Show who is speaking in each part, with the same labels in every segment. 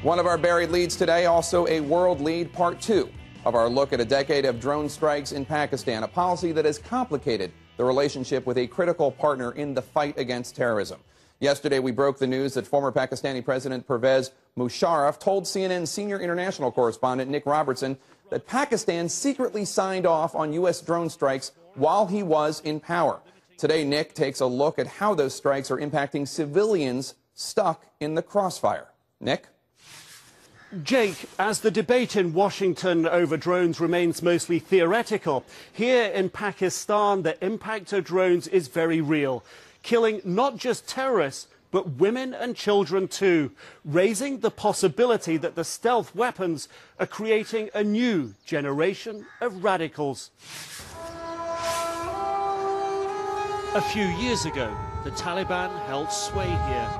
Speaker 1: One of our buried leads today, also a world lead, part two of our look at a decade of drone strikes in Pakistan, a policy that has complicated the relationship with a critical partner in the fight against terrorism. Yesterday, we broke the news that former Pakistani President Pervez Musharraf told CNN senior international correspondent Nick Robertson that Pakistan secretly signed off on U.S. drone strikes while he was in power. Today, Nick takes a look at how those strikes are impacting civilians stuck in the crossfire. Nick?
Speaker 2: Jake, as the debate in Washington over drones remains mostly theoretical, here in Pakistan, the impact of drones is very real, killing not just terrorists, but women and children too, raising the possibility that the stealth weapons are creating a new generation of radicals. A few years ago, the Taliban held sway here.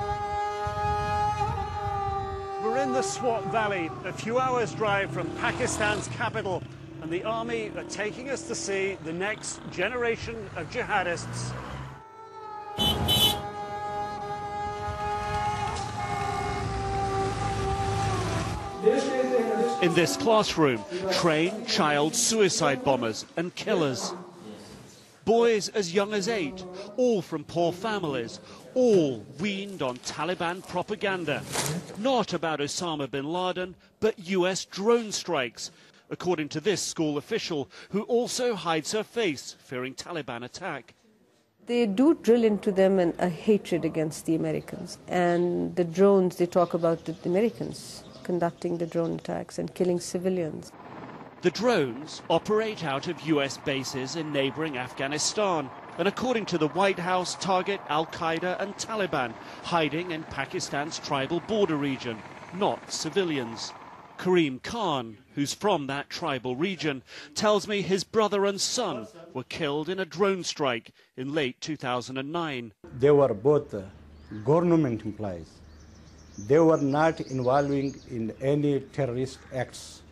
Speaker 2: We're in the Swat Valley, a few hours' drive from Pakistan's capital, and the army are taking us to see the next generation of jihadists. In this classroom, train child suicide bombers and killers. Boys as young as 8, all from poor families, all weaned on Taliban propaganda. Not about Osama bin Laden, but US drone strikes, according to this school official, who also hides her face, fearing Taliban attack.
Speaker 3: They do drill into them a hatred against the Americans. And the drones, they talk about the Americans conducting the drone attacks and killing civilians.
Speaker 2: The drones operate out of US bases in neighboring Afghanistan, and according to the White House, target Al-Qaeda and Taliban hiding in Pakistan's tribal border region, not civilians. Kareem Khan, who's from that tribal region, tells me his brother and son were killed in a drone strike in late 2009.
Speaker 4: They were both government employees. They were not involving in any terrorist acts.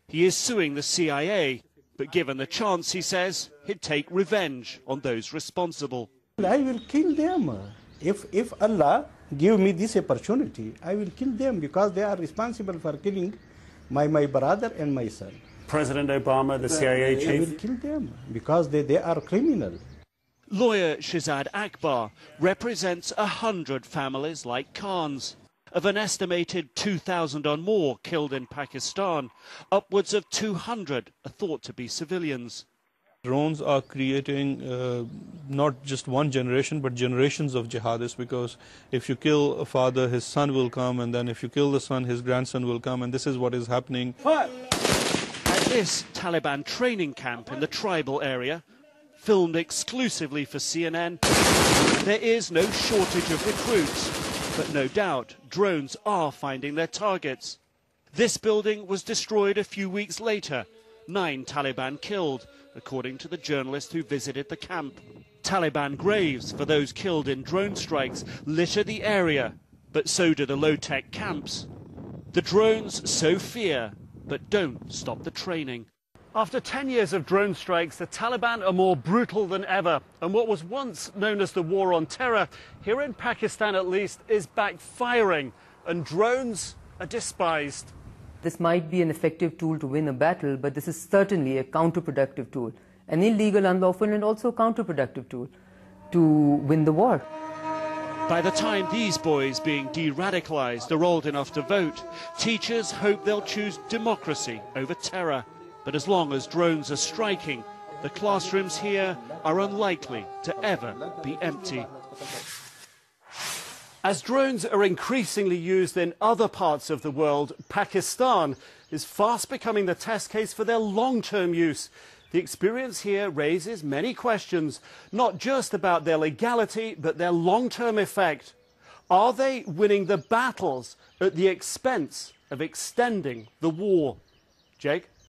Speaker 2: He is suing the CIA, but given the chance, he says, he'd take revenge on those responsible.
Speaker 4: I will kill them. If Allah give me this opportunity, I will kill them because they are responsible for killing my brother and my son.
Speaker 2: President Obama, the CIA chief?
Speaker 4: I will kill them because they are criminal.
Speaker 2: Lawyer Shahzad Akbar represents 100 families like Khan's. Of an estimated 2,000 or more killed in Pakistan, upwards of 200 are thought to be civilians.
Speaker 5: Drones are creating not just one generation, but generations of jihadists, because if you kill a father, his son will come, and then if you kill the son, his grandson will come, and this is what is happening.
Speaker 2: At this Taliban training camp in the tribal area, filmed exclusively for CNN, there is no shortage of recruits. But no doubt, drones are finding their targets. This building was destroyed a few weeks later. 9 Taliban killed, according to the journalist who visited the camp. Taliban graves for those killed in drone strikes litter the area, but so do the low-tech camps. The drones sow fear, but don't stop the training. After 10 years of drone strikes, the Taliban are more brutal than ever. And what was once known as the war on terror, here in Pakistan at least, is backfiring. And drones are despised.
Speaker 6: This might be an effective tool to win a battle, but this is certainly a counterproductive tool. An illegal, unlawful, and also counterproductive tool to win the war.
Speaker 2: By the time these boys being de-radicalized are old enough to vote, teachers hope they'll choose democracy over terror. But as long as drones are striking, the classrooms here are unlikely to ever be empty. As drones are increasingly used in other parts of the world, Pakistan is fast becoming the test case for their long-term use. The experience here raises many questions, not just about their legality, but their long-term effect. Are they winning the battles at the expense of extending the war? Jake?